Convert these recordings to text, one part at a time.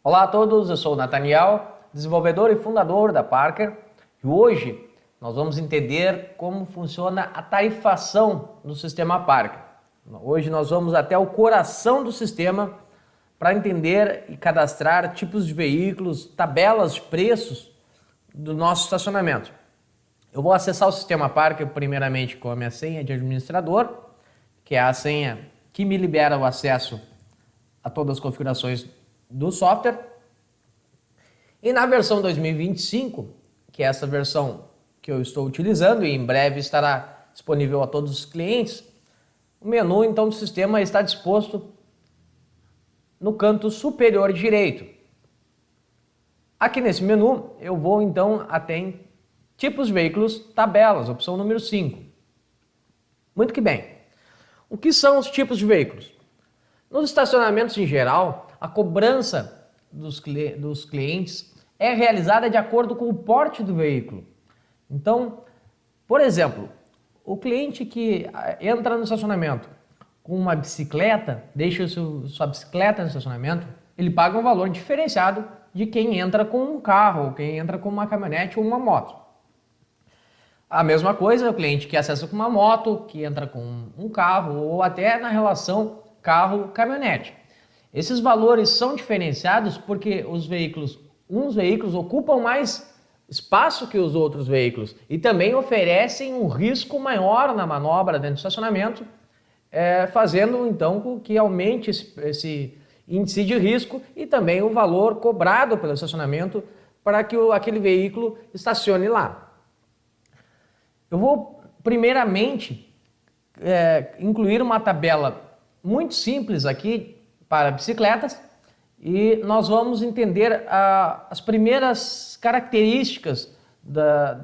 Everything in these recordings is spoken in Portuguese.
Olá a todos, eu sou o Nathaniel, desenvolvedor e fundador da Parker, e hoje nós vamos entender como funciona a tarifação do sistema Parker. Hoje nós vamos até o coração do sistema para entender e cadastrar tipos de veículos, tabelas de preços do nosso estacionamento. Eu vou acessar o sistema Parker primeiramente com a minha senha de administrador, que é a senha que me libera o acesso a todas as configurações do software. E na versão 2025, que é essa versão que eu estou utilizando e em breve estará disponível a todos os clientes, o menu então do sistema está disposto no canto superior direito. Aqui nesse menu eu vou então até em tipos de veículos, tabelas, opção número 5. Muito que bem. O que são os tipos de veículos? Nos estacionamentos em geral, a cobrança dos clientes é realizada de acordo com o porte do veículo. Então, por exemplo, o cliente que entra no estacionamento com uma bicicleta, deixa sua bicicleta no estacionamento, ele paga um valor diferenciado de quem entra com um carro, ou quem entra com uma caminhonete ou uma moto. A mesma coisa, o cliente que acessa com uma moto, que entra com um carro, ou até na relação carro-caminhonete. Esses valores são diferenciados porque uns veículos ocupam mais espaço que os outros veículos e também oferecem um risco maior na manobra dentro do estacionamento, fazendo então com que aumente esse índice de risco e também o valor cobrado pelo estacionamento para que aquele veículo estacione lá. Eu vou primeiramente incluir uma tabela muito simples aqui para bicicletas e nós vamos entender as primeiras características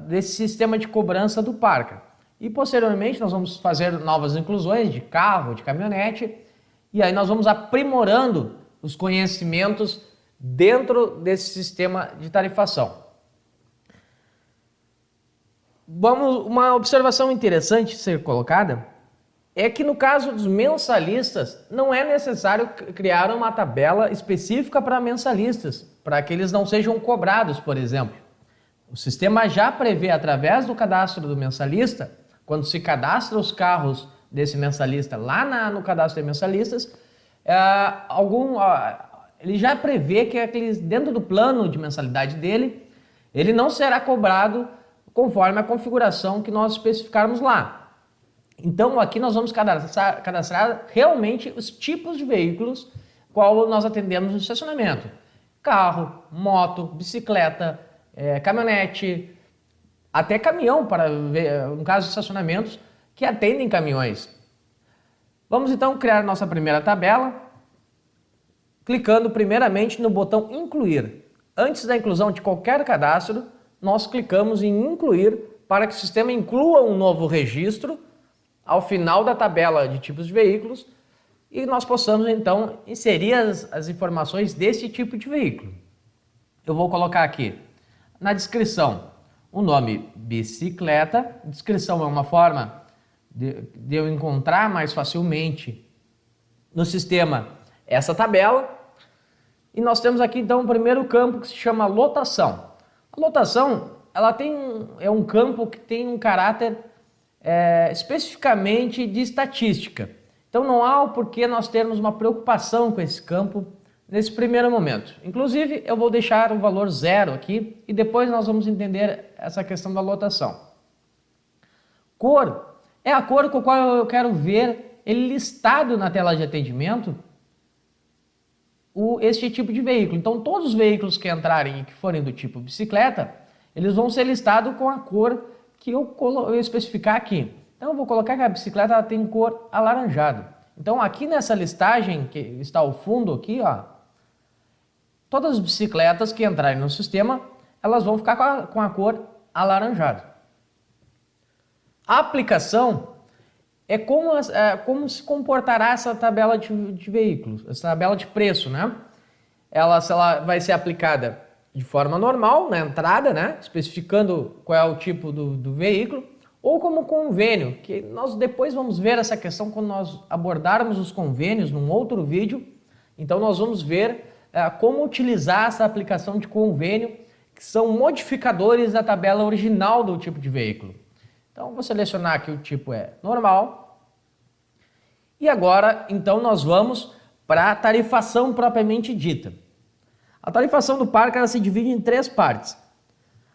desse sistema de cobrança do Parker. E posteriormente nós vamos fazer novas inclusões de carro, de caminhonete, e aí nós vamos aprimorando os conhecimentos dentro desse sistema de tarifação. Uma observação interessante ser colocada é que no caso dos mensalistas não é necessário criar uma tabela específica para mensalistas, para que eles não sejam cobrados, por exemplo. O sistema já prevê através do cadastro do mensalista, quando se cadastra os carros desse mensalista lá no cadastro de mensalistas, ele já prevê que dentro do plano de mensalidade dele, ele não será cobrado conforme a configuração que nós especificarmos lá. Então aqui nós vamos cadastrar realmente os tipos de veículos qual nós atendemos no estacionamento. Carro, moto, bicicleta, caminhonete, até caminhão, no caso de estacionamentos que atendem caminhões. Vamos então criar nossa primeira tabela, clicando primeiramente no botão incluir. Antes da inclusão de qualquer cadastro, nós clicamos em incluir para que o sistema inclua um novo registro ao final da tabela de tipos de veículos e nós possamos então inserir as informações desse tipo de veículo. Eu vou colocar aqui na descrição o nome bicicleta. Descrição é uma forma de eu encontrar mais facilmente no sistema essa tabela. E nós temos aqui então o primeiro campo que se chama lotação. A lotação é um campo que tem um caráter especificamente de estatística. Então não há o porquê nós termos uma preocupação com esse campo nesse primeiro momento. Inclusive eu vou deixar o valor 0 aqui e depois nós vamos entender essa questão da lotação. Cor é a cor com a qual eu quero ver ele listado na tela de atendimento este tipo de veículo. Então todos os veículos que entrarem e que forem do tipo bicicleta, eles vão ser listados com a cor que eu especificar aqui. Então eu vou colocar que a bicicleta tem cor alaranjado. Então aqui nessa listagem que está ao fundo aqui, todas as bicicletas que entrarem no sistema, elas vão ficar com a cor alaranjado. A aplicação é como se comportará essa tabela de veículos, essa tabela de preço, né? Ela vai ser aplicada de forma normal, na entrada, né? Especificando qual é o tipo do veículo, ou como convênio, que nós depois vamos ver essa questão quando nós abordarmos os convênios num outro vídeo. Então nós vamos ver como utilizar essa aplicação de convênio, que são modificadores da tabela original do tipo de veículo. Então, vou selecionar aqui o tipo é normal. E agora, então, nós vamos para a tarifação propriamente dita. A tarifação do parque ela se divide em 3 partes.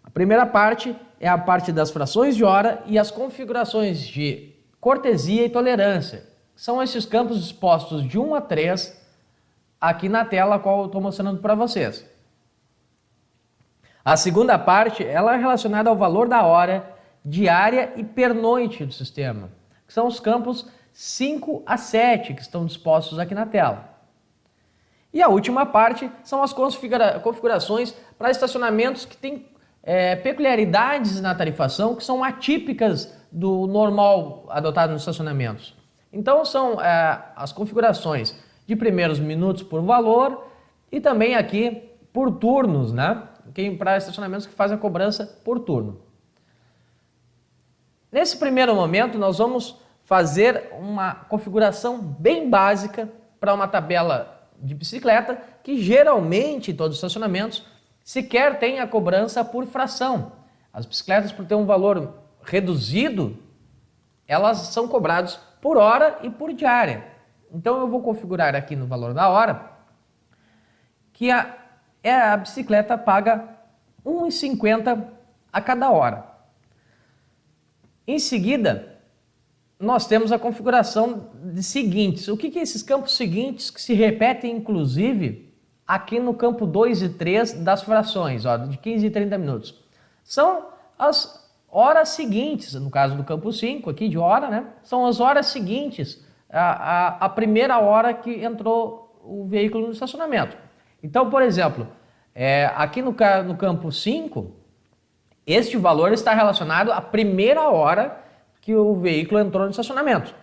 A primeira parte é a parte das frações de hora e as configurações de cortesia e tolerância. São esses campos dispostos de 1 a 3 aqui na tela, a qual eu estou mostrando para vocês. A segunda parte ela é relacionada ao valor da hora, diária e pernoite do sistema, que são os campos 5 a 7 que estão dispostos aqui na tela. E a última parte são as configurações para estacionamentos que têm peculiaridades na tarifação que são atípicas do normal adotado nos estacionamentos. Então são as configurações de primeiros minutos por valor e também aqui por turnos, né? Para estacionamentos que fazem a cobrança por turno. Nesse primeiro momento nós vamos fazer uma configuração bem básica para uma tabela de bicicleta que geralmente em todos os estacionamentos sequer tem a cobrança por fração. As bicicletas, por ter um valor reduzido, elas são cobradas por hora e por diária. Então eu vou configurar aqui no valor da hora que a bicicleta paga R$ 1,50 a cada hora. Em seguida, nós temos a configuração de seguintes. O que é esses campos seguintes que se repetem, inclusive, aqui no campo 2 e 3 das frações, ó, de 15 e 30 minutos? São as horas seguintes, no caso do campo 5 aqui de hora, né? São as horas seguintes a primeira hora que entrou o veículo no estacionamento. Então, por exemplo, aqui no campo 5, este valor está relacionado à primeira hora que o veículo entrou no estacionamento.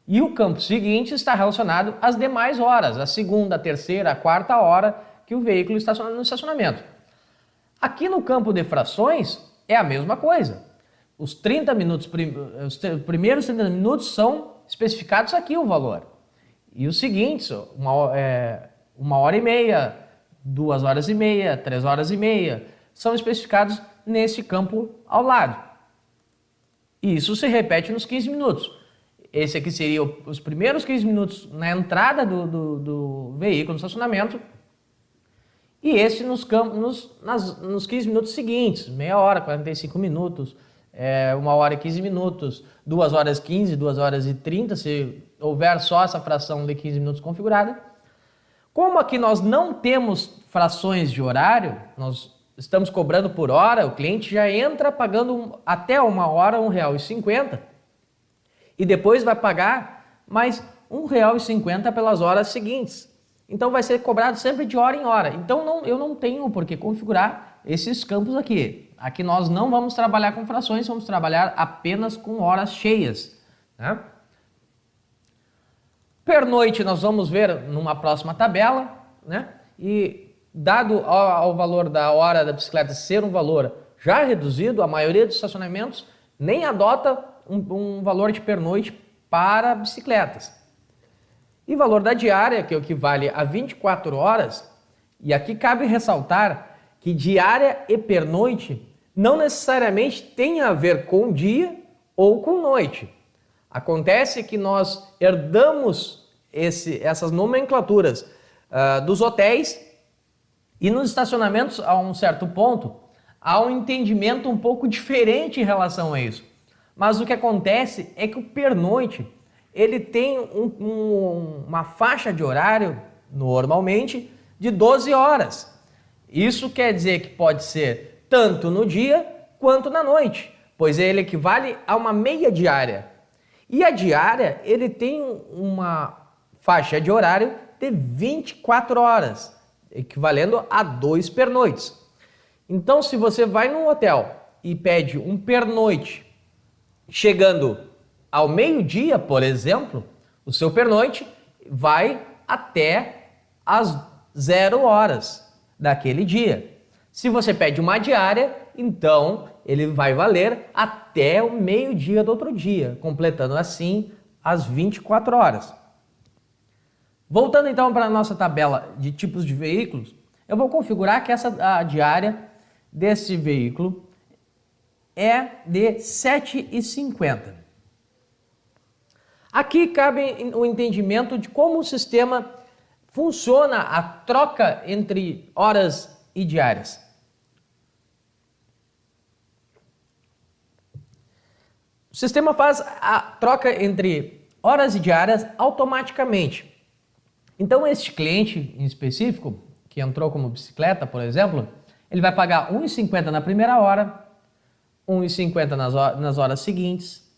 E o campo seguinte está relacionado às demais horas, a segunda, a terceira, a quarta hora que o veículo está no estacionamento. Aqui no campo de frações é a mesma coisa. Os 30 minutos, os primeiros 30 minutos são especificados aqui o valor. E os seguintes, 1h30, 2h30, 3h30, são especificados nesse campo ao lado. E isso se repete nos 15 minutos. Esse aqui seria os primeiros 15 minutos na entrada do veículo no estacionamento. E esse nos 15 minutos seguintes, meia hora, 45 minutos, 1h15 minutos, 2h15, 2h30, se houver só essa fração de 15 minutos configurada. Como aqui nós não temos frações de horário, nós estamos cobrando por hora, o cliente já entra pagando até 1 hora R$ 1,50 e depois vai pagar mais R$ 1,50 pelas horas seguintes. Então vai ser cobrado sempre de hora em hora. Então eu não tenho por que configurar esses campos aqui. Aqui nós não vamos trabalhar com frações, vamos trabalhar apenas com horas cheias, né? Pernoite nós vamos ver numa próxima tabela, né? E dado ao valor da hora da bicicleta ser um valor já reduzido, a maioria dos estacionamentos nem adota um valor de pernoite para bicicletas. E valor da diária, que equivale a 24 horas, e aqui cabe ressaltar que diária e pernoite não necessariamente tem a ver com dia ou com noite. Acontece que nós herdamos essas nomenclaturas dos hotéis e nos estacionamentos, a um certo ponto, há um entendimento um pouco diferente em relação a isso. Mas o que acontece é que o pernoite, ele tem uma faixa de horário, normalmente, de 12 horas. Isso quer dizer que pode ser tanto no dia quanto na noite, pois ele equivale a uma meia diária. E a diária, ele tem uma faixa de horário de 24 horas, equivalendo a 2 pernoites. Então, se você vai num hotel e pede um pernoite chegando ao meio-dia, por exemplo, o seu pernoite vai até as 0 horas daquele dia. Se você pede uma diária, então ele vai valer até o meio-dia do outro dia, completando assim as 24 horas. Voltando então para a nossa tabela de tipos de veículos, eu vou configurar que a diária desse veículo é de R$ 7,50. Aqui cabe o entendimento de como o sistema funciona a troca entre horas e diárias. O sistema faz a troca entre horas e diárias automaticamente. Então, este cliente em específico, que entrou como bicicleta, por exemplo, ele vai pagar R$ 1,50 na primeira hora, R$ 1,50 nas horas seguintes,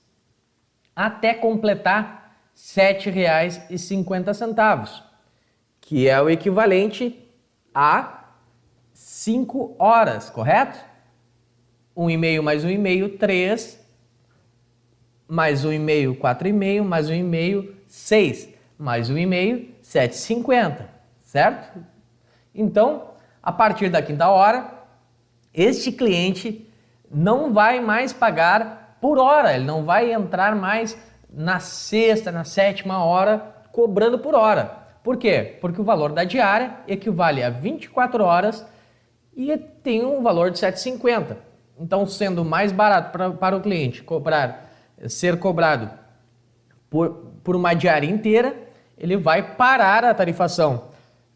até completar R$ 7,50, que é o equivalente a 5 horas, correto? 1,5 mais 1,5, 3, mais 1,5, 4,5, mais 1,5, 6, mais 1,5, 7,50, certo? Então, a partir da quinta hora, este cliente não vai mais pagar por hora, ele não vai entrar mais na sexta, na sétima hora, cobrando por hora. Por quê? Porque o valor da diária equivale a 24 horas e tem um valor de 7,50. Então, sendo mais barato para o cliente ser cobrado por uma diária inteira, ele vai parar a tarifação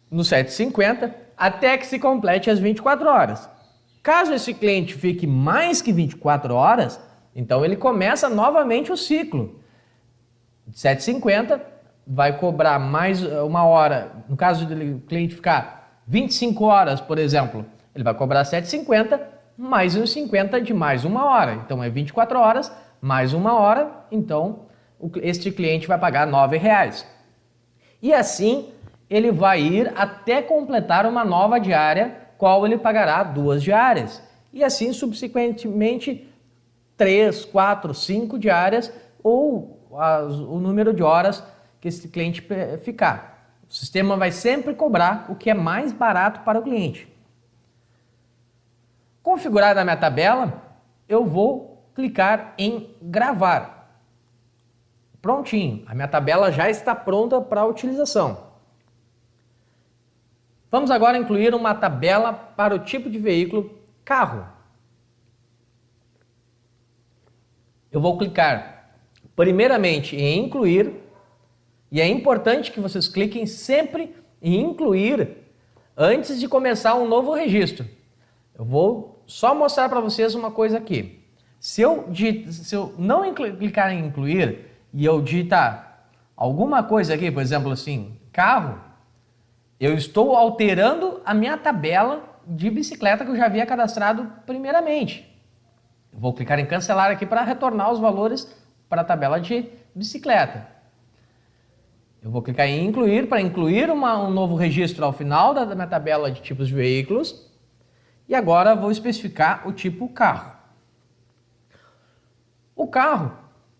no 7,50 até que se complete as 24 horas. Caso esse cliente fique mais que 24 horas, então ele começa novamente o ciclo. De 7,50, vai cobrar mais uma hora. No caso do cliente ficar 25 horas, por exemplo, ele vai cobrar 7,50 mais uns 50 de mais uma hora. Então é 24 horas mais uma hora, então este cliente vai pagar R$ 9,00. E assim ele vai ir até completar uma nova diária, qual ele pagará 2 diárias. E assim subsequentemente 3, 4, 5 diárias ou o número de horas que esse cliente ficar. O sistema vai sempre cobrar o que é mais barato para o cliente. Configurada a minha tabela, eu vou clicar em gravar. Prontinho, a minha tabela já está pronta para utilização. Vamos agora incluir uma tabela para o tipo de veículo carro. Eu vou clicar primeiramente em incluir, e é importante que vocês cliquem sempre em incluir antes de começar um novo registro. Eu vou só mostrar para vocês uma coisa aqui. Se eu não clicar em incluir e eu digitar alguma coisa aqui, por exemplo assim, carro, eu estou alterando a minha tabela de bicicleta que eu já havia cadastrado primeiramente. Eu vou clicar em cancelar aqui para retornar os valores para a tabela de bicicleta. Eu vou clicar em incluir para incluir um novo registro ao final da minha tabela de tipos de veículos. E agora vou especificar o tipo carro. O carro,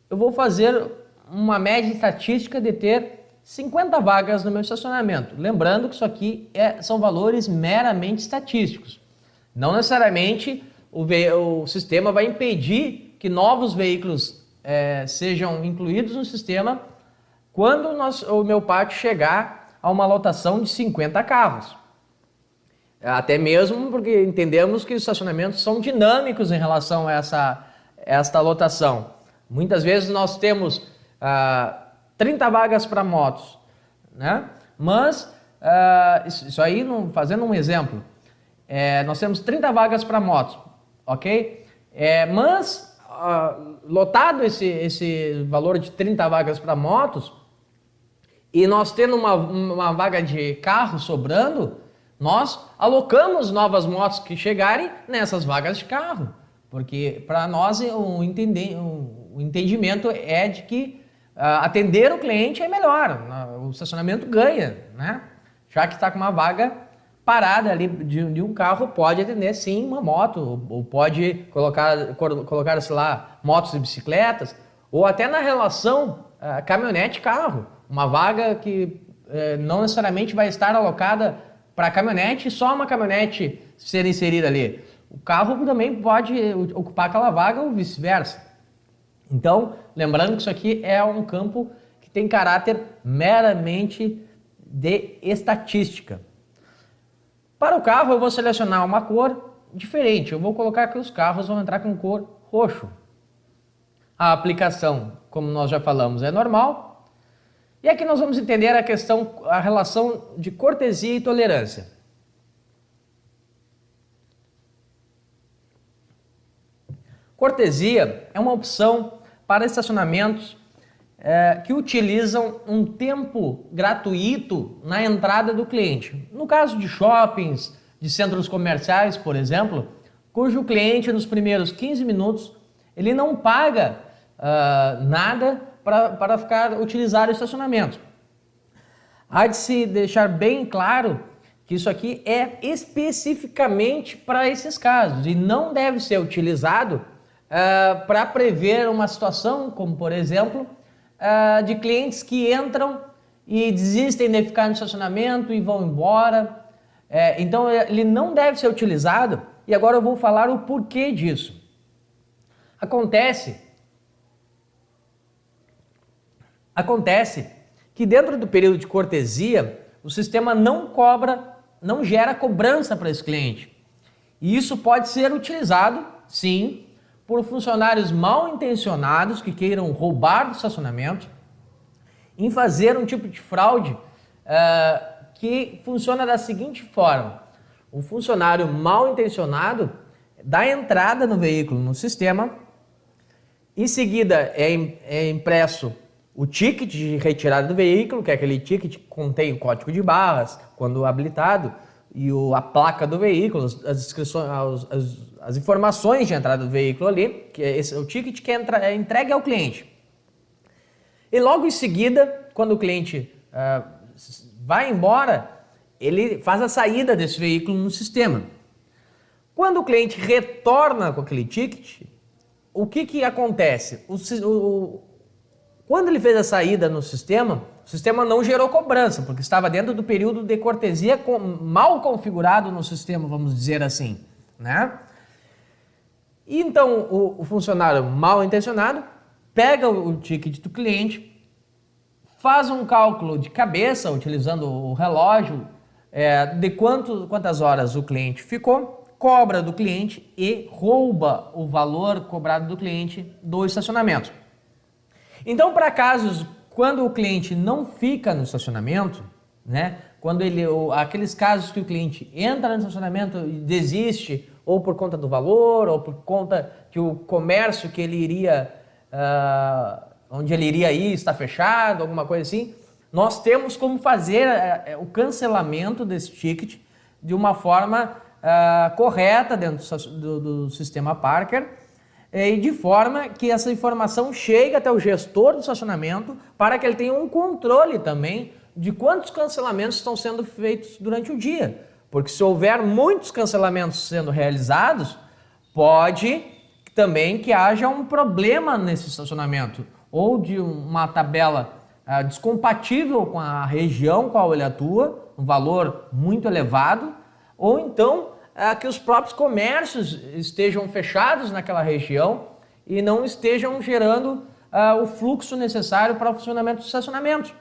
eu vou fazer uma média estatística de ter 50 vagas no meu estacionamento. Lembrando que isso aqui são valores meramente estatísticos. Não necessariamente o sistema vai impedir que novos veículos sejam incluídos no sistema quando o meu pátio chegar a uma lotação de 50 carros. Até mesmo porque entendemos que os estacionamentos são dinâmicos em relação a esta lotação. Muitas vezes nós temos 30 vagas para motos, né? Mas, isso aí, fazendo um exemplo, nós temos 30 vagas para motos, ok? Mas, lotado esse valor de 30 vagas para motos, e nós tendo uma vaga de carro sobrando, nós alocamos novas motos que chegarem nessas vagas de carro. Porque para nós o entendimento é de que atender o cliente é melhor, o estacionamento ganha, né? Já que está com uma vaga parada ali de um carro, pode atender sim uma moto, ou pode colocar sei lá, motos e bicicletas, ou até na relação caminhonete-carro, uma vaga que não necessariamente vai estar alocada para caminhonete, só uma caminhonete ser inserida ali. O carro também pode ocupar aquela vaga ou vice-versa. Então, lembrando que isso aqui é um campo que tem caráter meramente de estatística. Para o carro eu vou selecionar uma cor diferente, eu vou colocar que os carros vão entrar com cor roxo. A aplicação, como nós já falamos, é normal. E aqui nós vamos entender a relação de cortesia e tolerância. Cortesia é uma opção para estacionamentos que utilizam um tempo gratuito na entrada do cliente. No caso de shoppings, de centros comerciais, por exemplo, cujo cliente nos primeiros 15 minutos ele não paga nada para utilizar o estacionamento. Há de se deixar bem claro que isso aqui é especificamente para esses casos e não deve ser utilizado para prever uma situação como, por exemplo, de clientes que entram e desistem de ficar no estacionamento e vão embora. Então ele não deve ser utilizado e agora eu vou falar o porquê disso. Acontece que dentro do período de cortesia, o sistema não gera cobrança para esse cliente. E isso pode ser utilizado, sim, por funcionários mal intencionados que queiram roubar do estacionamento, em fazer um tipo de fraude que funciona da seguinte forma. O funcionário mal intencionado dá entrada no veículo no sistema, em seguida é impresso o ticket de retirada do veículo, que é aquele ticket que contém o código de barras, quando habilitado, e a placa do veículo, as inscrições, as informações de entrada do veículo ali, que é o ticket que é entregue ao cliente. E logo em seguida, quando o cliente vai embora, ele faz a saída desse veículo no sistema. Quando o cliente retorna com aquele ticket, o que acontece? Quando ele fez a saída no sistema, o sistema não gerou cobrança, porque estava dentro do período de cortesia mal configurado no sistema, vamos dizer assim, né? E então o funcionário mal intencionado pega o ticket do cliente, faz um cálculo de cabeça, utilizando o relógio, de quantas horas o cliente ficou, cobra do cliente e rouba o valor cobrado do cliente do estacionamento. Então, para casos quando o cliente não fica no estacionamento, né? Aqueles casos que o cliente entra no estacionamento e desiste, ou por conta do valor, ou por conta que o comércio que ele iria, onde ele iria ir está fechado, alguma coisa assim, nós temos como fazer o cancelamento desse ticket de uma forma correta dentro do sistema Parker, e de forma que essa informação chegue até o gestor do estacionamento para que ele tenha um controle também de quantos cancelamentos estão sendo feitos durante o dia. Porque se houver muitos cancelamentos sendo realizados, pode também que haja um problema nesse estacionamento ou de uma tabela descompatível com a região qual ele atua, um valor muito elevado, ou então que os próprios comércios estejam fechados naquela região e não estejam gerando o fluxo necessário para o funcionamento do estacionamento.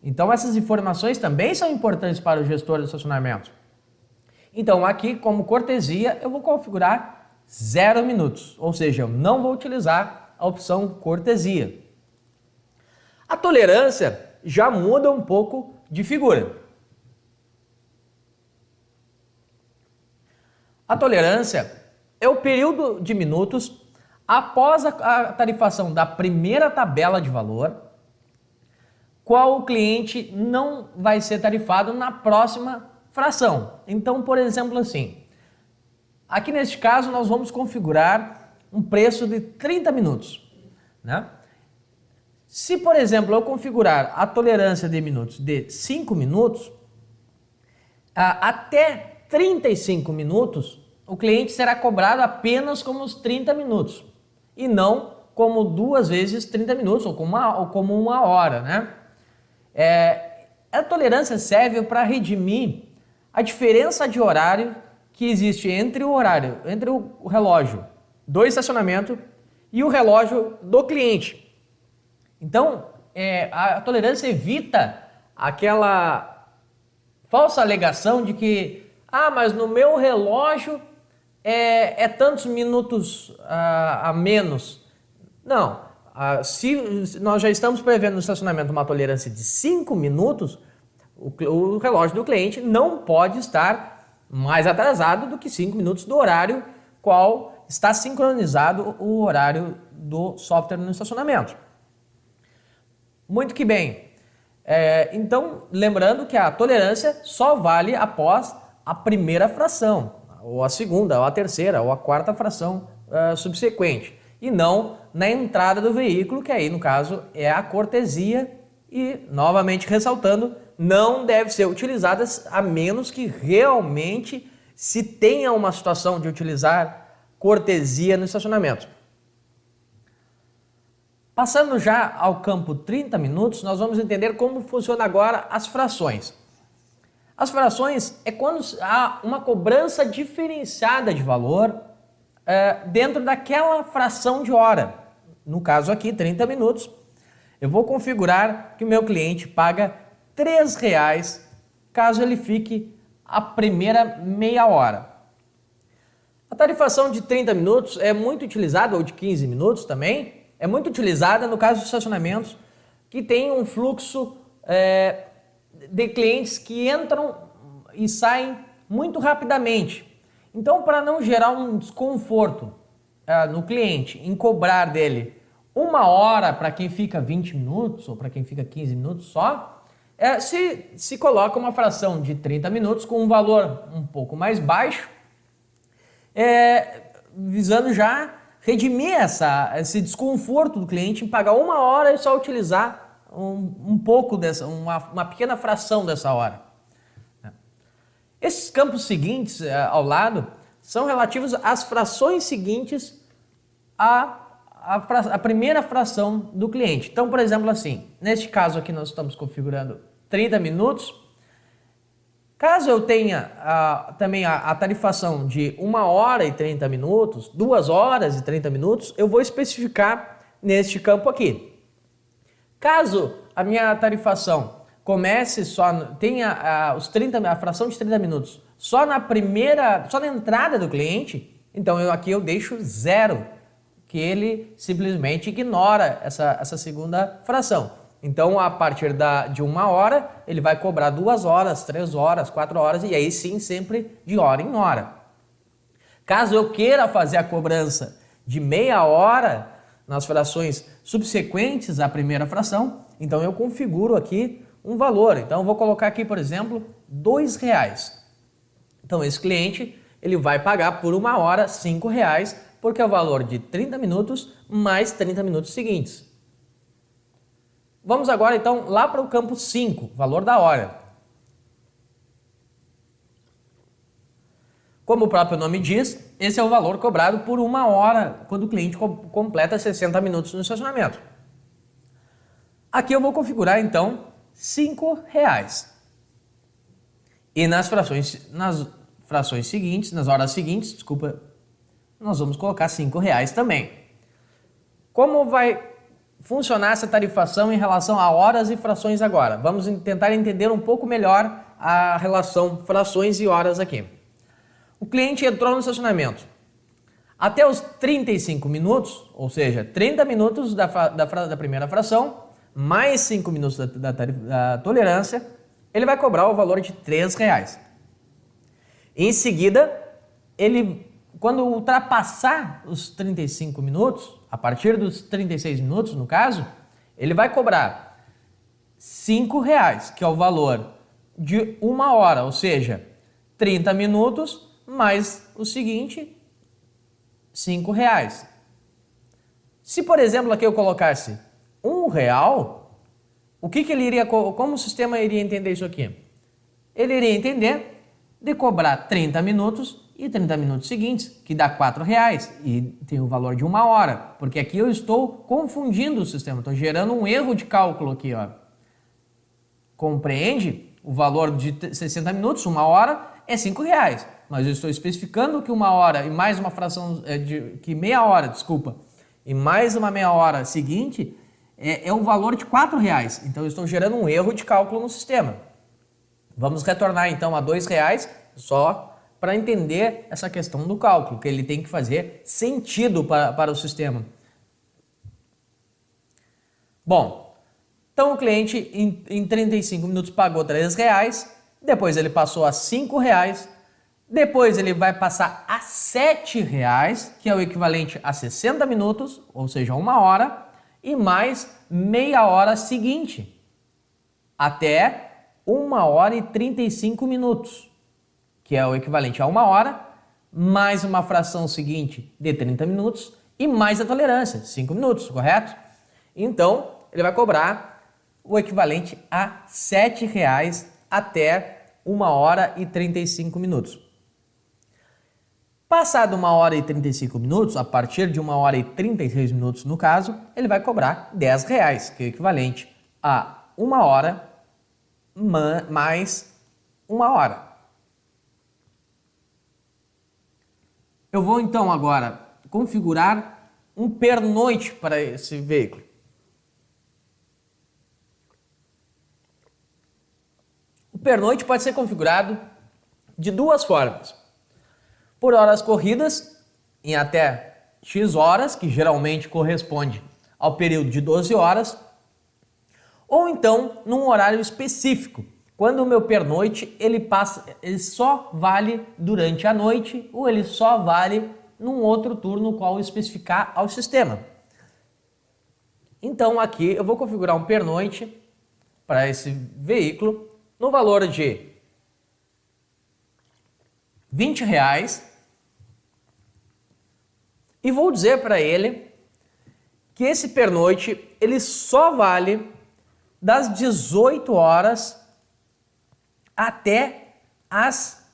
Então essas informações também são importantes para o gestor do estacionamento. Então aqui, como cortesia, eu vou configurar 0 minutos, ou seja, eu não vou utilizar a opção cortesia. A tolerância já muda um pouco de figura. A tolerância é o período de minutos após a tarifação da primeira tabela de valor, qual o cliente não vai ser tarifado na próxima fração. Então, por exemplo, assim, aqui neste caso nós vamos configurar um preço de 30 minutos, né? Se, por exemplo, eu configurar a tolerância de minutos de 5 minutos, até 35 minutos, o cliente será cobrado apenas como os 30 minutos e não como 2 vezes 30 minutos ou como uma hora, né? A tolerância serve para redimir a diferença de horário que existe entre o relógio do estacionamento e o relógio do cliente. Então, a tolerância evita aquela falsa alegação de que, mas no meu relógio é tantos minutos a menos. Não, se nós já estamos prevendo no estacionamento uma tolerância de 5 minutos, o relógio do cliente não pode estar mais atrasado do que 5 minutos do horário qual está sincronizado o horário do software no estacionamento. Muito que bem. Então, lembrando que a tolerância só vale após a primeira fração, ou a segunda, ou a terceira, ou a quarta fração subsequente, e não na entrada do veículo, que aí, no caso, é a cortesia, e, novamente ressaltando, não deve ser utilizadas a menos que realmente se tenha uma situação de utilizar cortesia no estacionamento. Passando já ao campo 30 minutos, nós vamos entender como funciona agora as frações. As frações é quando há uma cobrança diferenciada de valor dentro daquela fração de hora. No caso aqui, 30 minutos, eu vou configurar que o meu cliente paga R$3 caso ele fique a primeira meia hora. A tarifação de 30 minutos é muito utilizada, ou de 15 minutos também, é muito utilizada no caso de estacionamentos que tem um fluxo de clientes que entram e saem muito rapidamente. Então, para não gerar um desconforto no cliente em cobrar dele 1 hora para quem fica 20 minutos ou para quem fica 15 minutos só, se coloca uma fração de 30 minutos com um valor um pouco mais baixo, visando já redimir esse desconforto do cliente em pagar 1 hora e só utilizar um pouco dessa, uma pequena fração dessa hora. Esses campos seguintes ao lado são relativos às frações seguintes à primeira fração do cliente. Então, por exemplo, assim, neste caso aqui nós estamos configurando 30 minutos. Caso eu tenha também a tarifação de 1 hora e 30 minutos, 2 horas e 30 minutos, eu vou especificar neste campo aqui. Caso a minha tarifação comece tenha a fração de 30 minutos só na entrada do cliente, então aqui eu deixo 0, que ele simplesmente ignora essa segunda fração. Então, a partir de 1 hora, ele vai cobrar 2 horas, 3 horas, 4 horas, e aí sim, sempre de hora em hora. Caso eu queira fazer a cobrança de meia hora nas frações subsequentes à primeira fração, então eu configuro aqui um valor. Então, eu vou colocar aqui, por exemplo, R$2. Então, esse cliente ele vai pagar por 1 hora R$5, porque é o valor de 30 minutos mais 30 minutos seguintes. Vamos agora, então, lá para o campo 5, valor da hora. Como o próprio nome diz, esse é o valor cobrado por 1 hora quando o cliente completa 60 minutos no estacionamento. Aqui eu vou configurar, então, R$5. E nas frações seguintes, nas horas seguintes, desculpa, nós vamos colocar R$5 também. Como vai funcionar essa tarifação em relação a horas e frações agora? Vamos tentar entender um pouco melhor a relação frações e horas aqui. O cliente entrou no estacionamento. Até os 35 minutos, ou seja, 30 minutos da primeira fração, mais 5 minutos da tolerância, ele vai cobrar o valor de R$3. Em seguida, quando ultrapassar os 35 minutos, a partir dos 36 minutos, no caso, ele vai cobrar R$5, que é o valor de 1 hora, ou seja, 30 minutos mais o seguinte, R$5. Se, por exemplo, aqui eu colocasse R$1, como o sistema iria entender isso aqui? Ele iria entender de cobrar 30 minutos e 30 minutos seguintes, que dá R$4 e tem o valor de 1 hora, porque aqui eu estou confundindo o sistema, estou gerando um erro de cálculo aqui, ó. Compreende? O valor de 60 minutos, 1 hora, é R$5, mas eu estou especificando que 1 hora e mais uma fração, meia hora, desculpa, e mais uma meia hora seguinte é o valor de R$4, então eu estou gerando um erro de cálculo no sistema. Vamos retornar então a R$ 2 só para entender essa questão do cálculo, que ele tem que fazer sentido para o sistema. Bom, então o cliente em 35 minutos pagou R$ 3, depois ele passou a R$ 5, depois ele vai passar a R$ 7, que é o equivalente a 60 minutos, ou seja, 1 hora, e mais meia hora seguinte, até 1 hora e 35 minutos, que é o equivalente a 1 hora, mais uma fração seguinte de 30 minutos e mais a tolerância, 5 minutos, correto? Então, ele vai cobrar o equivalente a R$ 7 até 1 hora e 35 minutos. Passado 1 hora e 35 minutos, a partir de 1 hora e 36 minutos no caso, ele vai cobrar R$ 10, que é o equivalente a 1 hora mais 1 hora. Eu vou então agora configurar um pernoite para esse veículo. O pernoite pode ser configurado de duas formas. Por horas corridas, em até X horas, que geralmente corresponde ao período de 12 horas, ou então num horário específico, quando o meu pernoite ele só vale durante a noite ou ele só vale num outro turno qual especificar ao sistema. Então aqui eu vou configurar um pernoite para esse veículo no valor de R$ 20 e vou dizer para ele que esse pernoite ele só vale das 18 horas até as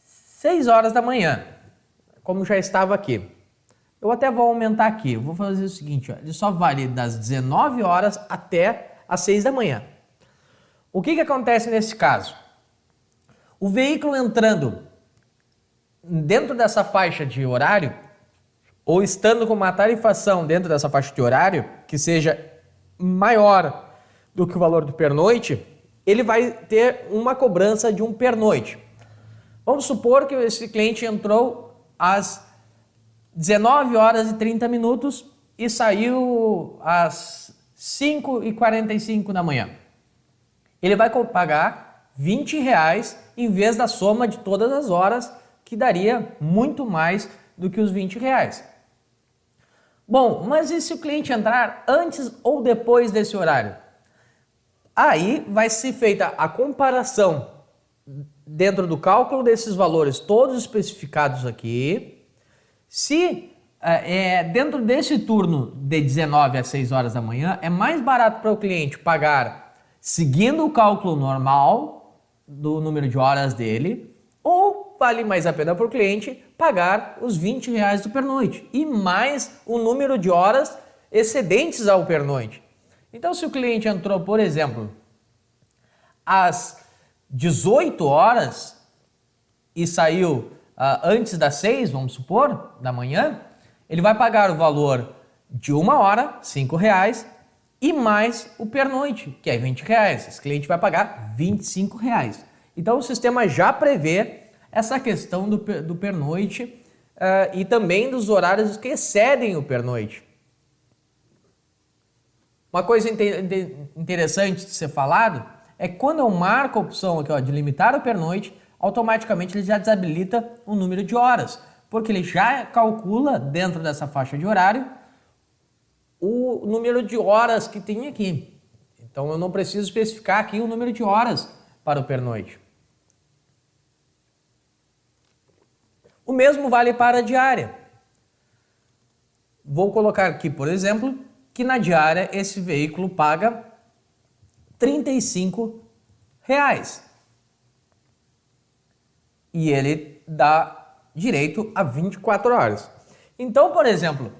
6 horas da manhã, como já estava aqui. Eu até vou aumentar aqui, eu vou fazer o seguinte, ó, ele só vale das 19 horas até as 6 da manhã. O que acontece nesse caso? O veículo entrando dentro dessa faixa de horário, ou estando com uma tarifação dentro dessa faixa de horário, que seja maior do que o valor do pernoite, ele vai ter uma cobrança de um pernoite. Vamos supor que esse cliente entrou às 19 horas e 30 minutos e saiu às 5h45 da manhã. Ele vai pagar R$ 20 em vez da soma de todas as horas, que daria muito mais do que os R$ 20. Bom, mas e se o cliente entrar antes ou depois desse horário? Aí vai ser feita a comparação dentro do cálculo desses valores todos especificados aqui. Se dentro desse turno de 19 às 6 horas da manhã é mais barato para o cliente pagar seguindo o cálculo normal do número de horas dele, ou vale mais a pena para o cliente pagar os R$ 20 do pernoite e mais o número de horas excedentes ao pernoite. Então, se o cliente entrou, por exemplo, às 18 horas e saiu antes das 6, vamos supor, da manhã, ele vai pagar o valor de 1 hora, R$ 5, e mais o pernoite, que é R$ 20. Esse cliente vai pagar R$ 25. Então, o sistema já prevê essa questão do pernoite e também dos horários que excedem o pernoite. Uma coisa interessante de ser falado é que quando eu marco a opção aqui, ó, de limitar o pernoite, automaticamente ele já desabilita o número de horas, porque ele já calcula dentro dessa faixa de horário o número de horas que tem aqui. Então eu não preciso especificar aqui o número de horas para o pernoite. O mesmo vale para a diária. Vou colocar aqui, por exemplo, que na diária esse veículo paga R$ 35. E ele dá direito a 24 horas. Então, por exemplo,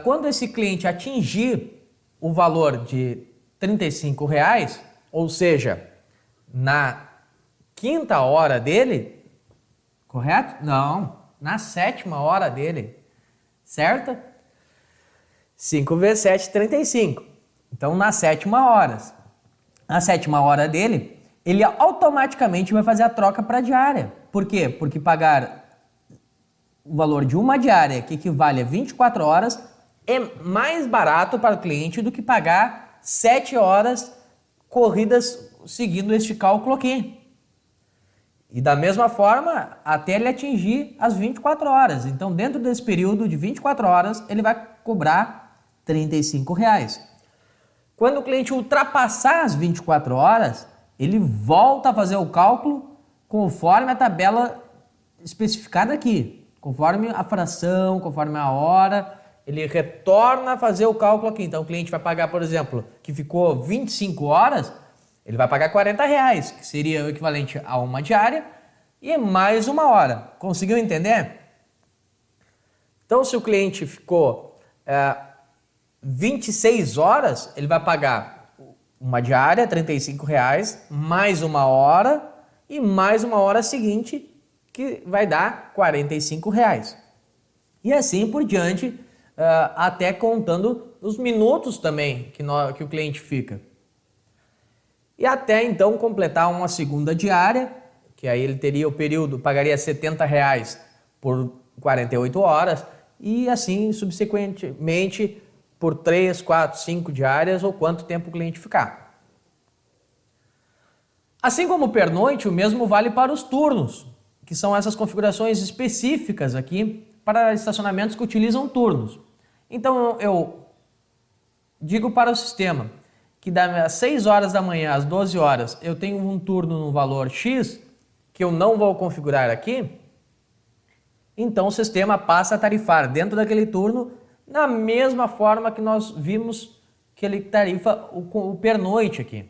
quando esse cliente atingir o valor de R$ 35, ou seja, na quinta hora dele, correto? Não, na sétima hora dele, certo? 5 vezes 7, 35. Então, na sétima hora dele, ele automaticamente vai fazer a troca para diária. Por quê? Porque pagar o valor de uma diária, que equivale a 24 horas, é mais barato para o cliente do que pagar 7 horas corridas seguindo este cálculo aqui. E da mesma forma, até ele atingir as 24 horas. Então, dentro desse período de 24 horas, ele vai cobrar R$ 35. Quando o cliente ultrapassar as 24 horas, ele volta a fazer o cálculo conforme a tabela especificada aqui. Conforme a fração, conforme a hora, ele retorna a fazer o cálculo aqui. Então, o cliente vai pagar, por exemplo, que ficou 25 horas, ele vai pagar R$ 40, que seria o equivalente a uma diária, e mais uma hora. Conseguiu entender? Então, se o cliente ficou 26 horas, ele vai pagar uma diária, R$ 35, mais uma hora e mais uma hora seguinte, que vai dar R$ 45. E assim por diante, até contando os minutos também que o cliente fica. E até então completar uma segunda diária, que aí ele teria o período, pagaria R$ 70 por 48 horas e assim subsequentemente por 3, 4, 5 diárias ou quanto tempo o cliente ficar. Assim como o pernoite, o mesmo vale para os turnos, que são essas configurações específicas aqui para estacionamentos que utilizam turnos. Então eu digo para o sistema que das 6 horas da manhã às 12 horas eu tenho um turno no valor X, que eu não vou configurar aqui, então o sistema passa a tarifar dentro daquele turno na mesma forma que nós vimos que ele tarifa o pernoite aqui.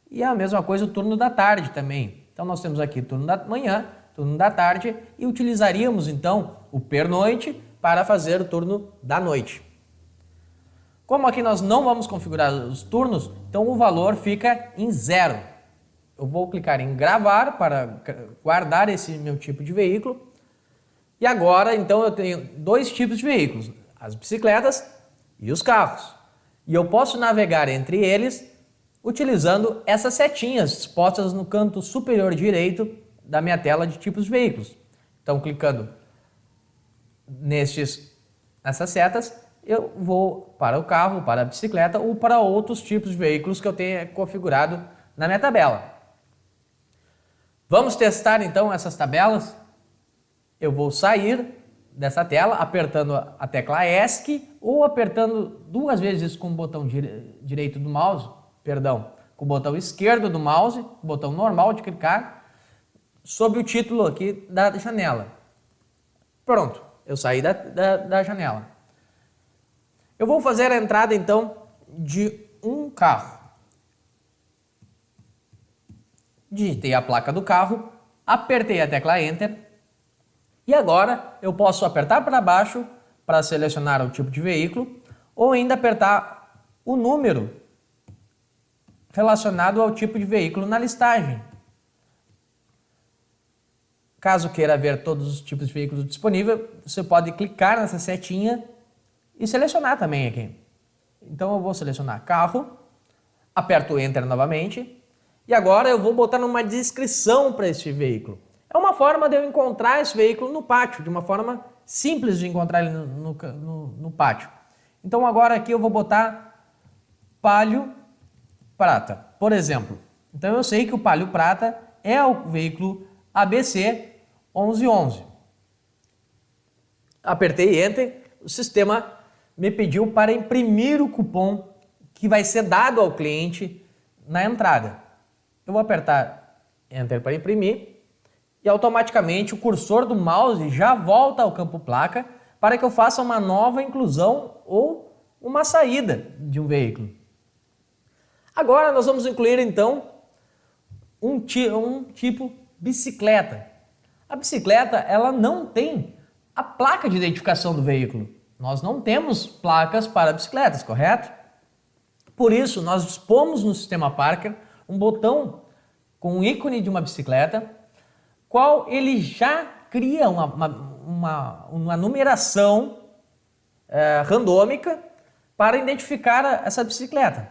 E a mesma coisa o turno da tarde também. Então nós temos aqui turno da manhã, turno da tarde e utilizaríamos então o pernoite para fazer o turno da noite. Como aqui nós não vamos configurar os turnos, então o valor fica em 0. Eu vou clicar em gravar para guardar esse meu tipo de veículo. E agora, então, eu tenho dois tipos de veículos, as bicicletas e os carros. E eu posso navegar entre eles utilizando essas setinhas dispostas no canto superior direito da minha tela de tipos de veículos. Então, clicando nessas setas, eu vou para o carro, para a bicicleta ou para outros tipos de veículos que eu tenha configurado na minha tabela. Vamos testar então essas tabelas? Eu vou sair dessa tela apertando a tecla ESC ou apertando 2 vezes com o botão direito do mouse, com o botão esquerdo do mouse, botão normal de clicar, sobre o título aqui da janela. Pronto, eu saí da janela. Eu vou fazer a entrada, então, de um carro. Digitei a placa do carro, apertei a tecla Enter e agora eu posso apertar para baixo para selecionar o tipo de veículo ou ainda apertar o número relacionado ao tipo de veículo na listagem. Caso queira ver todos os tipos de veículos disponíveis, você pode clicar nessa setinha e selecionar também aqui. Então eu vou selecionar carro, aperto Enter novamente e agora eu vou botar uma descrição para esse veículo. É uma forma de eu encontrar esse veículo no pátio, de uma forma simples de encontrar ele no pátio. Então agora aqui eu vou botar Palio Prata, por exemplo. Então eu sei que o Palio Prata é o veículo ABC 1111. Apertei Enter, o sistema me pediu para imprimir o cupom que vai ser dado ao cliente na entrada. Eu vou apertar Enter para imprimir e automaticamente o cursor do mouse já volta ao campo placa para que eu faça uma nova inclusão ou uma saída de um veículo. Agora nós vamos incluir então um tipo bicicleta. A bicicleta ela não tem a placa de identificação do veículo. Nós não temos placas para bicicletas, correto? Por isso, nós dispomos no sistema Parker um botão com o ícone de uma bicicleta, qual ele já cria uma numeração randômica para identificar essa bicicleta.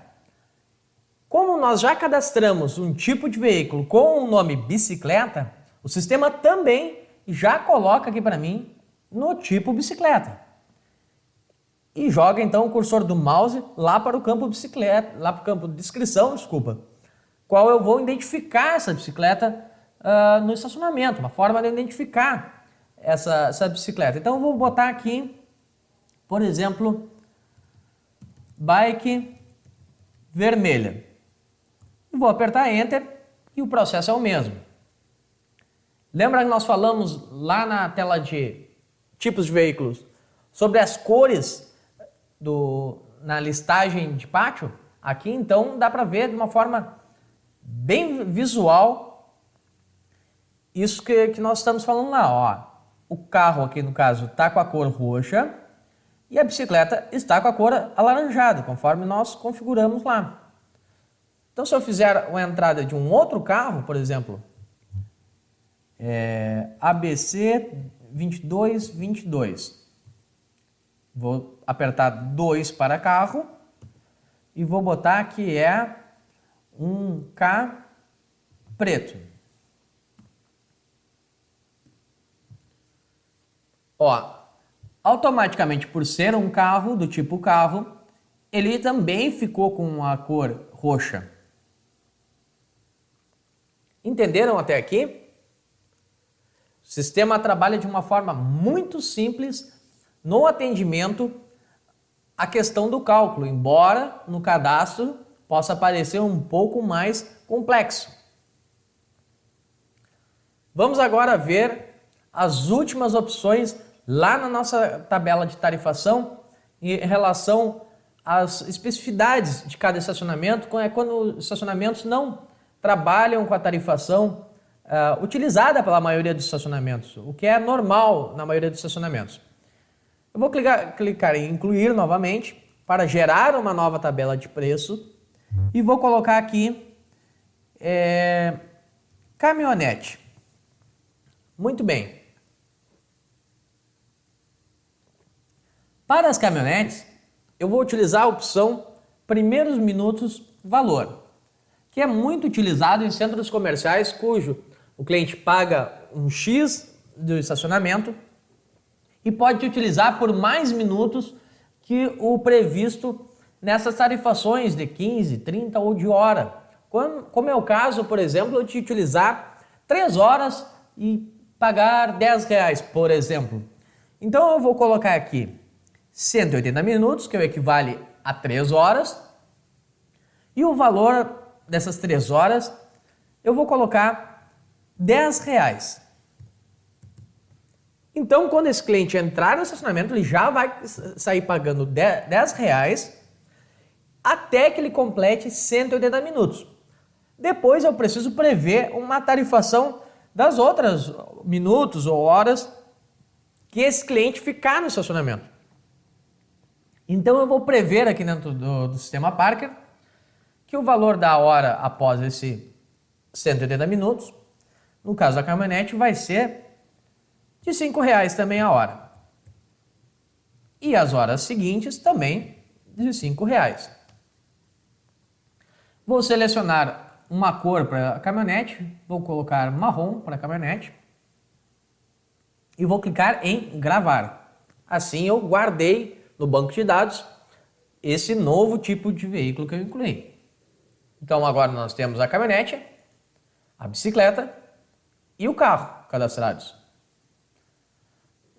Como nós já cadastramos um tipo de veículo com o nome bicicleta, o sistema também já coloca aqui para mim no tipo bicicleta. E joga então o cursor do mouse lá para o campo bicicleta, lá para o campo de descrição, desculpa, qual eu vou identificar essa bicicleta no estacionamento, uma forma de identificar essa bicicleta. Então eu vou botar aqui, por exemplo, bike vermelha. Vou apertar Enter e o processo é o mesmo. Lembra que nós falamos lá na tela de tipos de veículos sobre as cores na listagem de pátio? Aqui então dá para ver de uma forma bem visual isso que nós estamos falando lá. Ó. O carro aqui no caso está com a cor roxa e a bicicleta está com a cor alaranjada, conforme nós configuramos lá. Então se eu fizer uma entrada de um outro carro, por exemplo, ABC 2222, vou apertar 2 para carro e vou botar que é um K preto. Ó, automaticamente por ser um carro do tipo carro, ele também ficou com a cor roxa. Entenderam até aqui? O sistema trabalha de uma forma muito simples no atendimento à questão do cálculo, embora no cadastro possa parecer um pouco mais complexo. Vamos agora ver as últimas opções lá na nossa tabela de tarifação em relação às especificidades de cada estacionamento, quando os estacionamentos não trabalham com a tarifação utilizada pela maioria dos estacionamentos, o que é normal na maioria dos estacionamentos. Eu vou clicar em incluir novamente para gerar uma nova tabela de preço e vou colocar aqui caminhonete. Muito bem. Para as caminhonetes, eu vou utilizar a opção primeiros minutos valor, que é muito utilizado em centros comerciais cujo o cliente paga um X do estacionamento e pode utilizar por mais minutos que o previsto nessas tarifações de 15, 30 ou de hora. Como é o caso, por exemplo, de utilizar 3 horas e pagar R$10, por exemplo. Então eu vou colocar aqui 180 minutos, que equivale a 3 horas, e o valor dessas 3 horas eu vou colocar R$10. Então, quando esse cliente entrar no estacionamento, ele já vai sair pagando R$10 até que ele complete 180 minutos. Depois eu preciso prever uma tarifação das outras minutos ou horas que esse cliente ficar no estacionamento. Então eu vou prever aqui dentro do sistema Parker que o valor da hora após esse 180 minutos, no caso da caminhonete, vai ser de R$5 também a hora. E as horas seguintes também de R$5. Vou selecionar uma cor para a caminhonete, vou colocar marrom para a caminhonete e vou clicar em gravar. Assim eu guardei no banco de dados esse novo tipo de veículo que eu incluí. Então agora nós temos a caminhonete, a bicicleta e o carro cadastrados.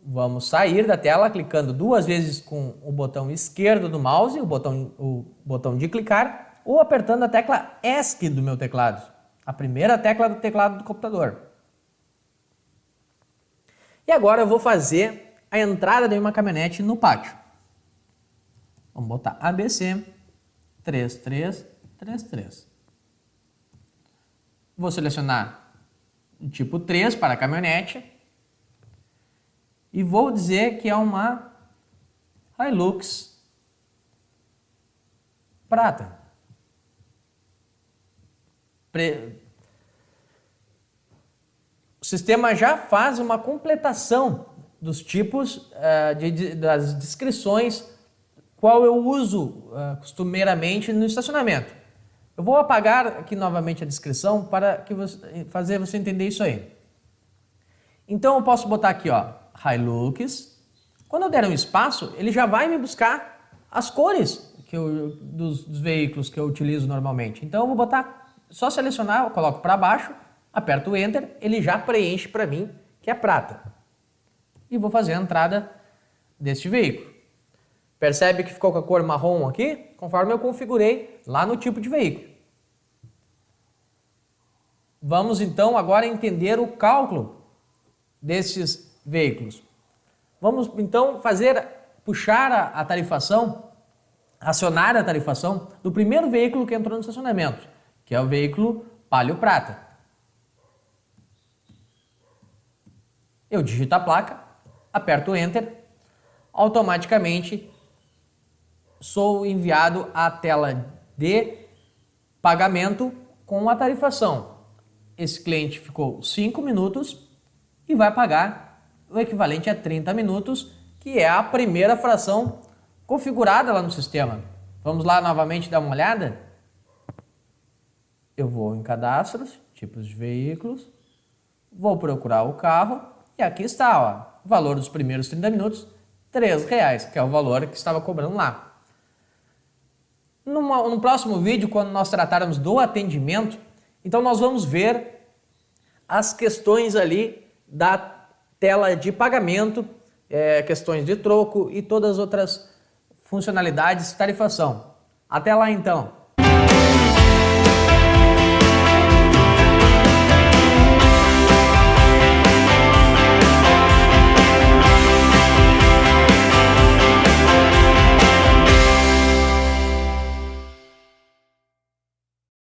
Vamos sair da tela clicando 2 vezes com o botão esquerdo do mouse, o botão de clicar, ou apertando a tecla ESC do meu teclado, a primeira tecla do teclado do computador. E agora eu vou fazer a entrada de uma caminhonete no pátio. Vamos botar ABC 3333. Vou selecionar o tipo 3 para a caminhonete. E vou dizer que é uma Hilux prata. O sistema já faz uma completação dos tipos das descrições qual eu uso costumeiramente no estacionamento. Eu vou apagar aqui novamente a descrição para fazer você entender isso aí. Então eu posso botar aqui, ó, Hilux. Quando eu der um espaço, ele já vai me buscar as cores dos veículos que eu utilizo normalmente. Então eu vou botar, só selecionar, eu coloco para baixo, aperto o Enter, ele já preenche para mim que é prata. E vou fazer a entrada deste veículo. Percebe que ficou com a cor marrom aqui? Conforme eu configurei lá no tipo de veículo. Vamos então agora entender o cálculo desses veículos. Vamos então puxar a tarifação, acionar a tarifação do primeiro veículo que entrou no estacionamento, que é o veículo Palio Prata. Eu digito a placa, aperto o Enter, automaticamente sou enviado à tela de pagamento com a tarifação. Esse cliente ficou 5 minutos e vai pagar o equivalente a 30 minutos, que é a primeira fração configurada lá no sistema. Vamos lá novamente dar uma olhada? Eu vou em cadastros, tipos de veículos, vou procurar o carro e aqui está, ó, o valor dos primeiros 30 minutos, R$3, que é o valor que estava cobrando lá. No próximo vídeo, quando nós tratarmos do atendimento, então nós vamos ver as questões ali da tela de pagamento, questões de troco e todas as outras funcionalidades de tarifação. Até lá então!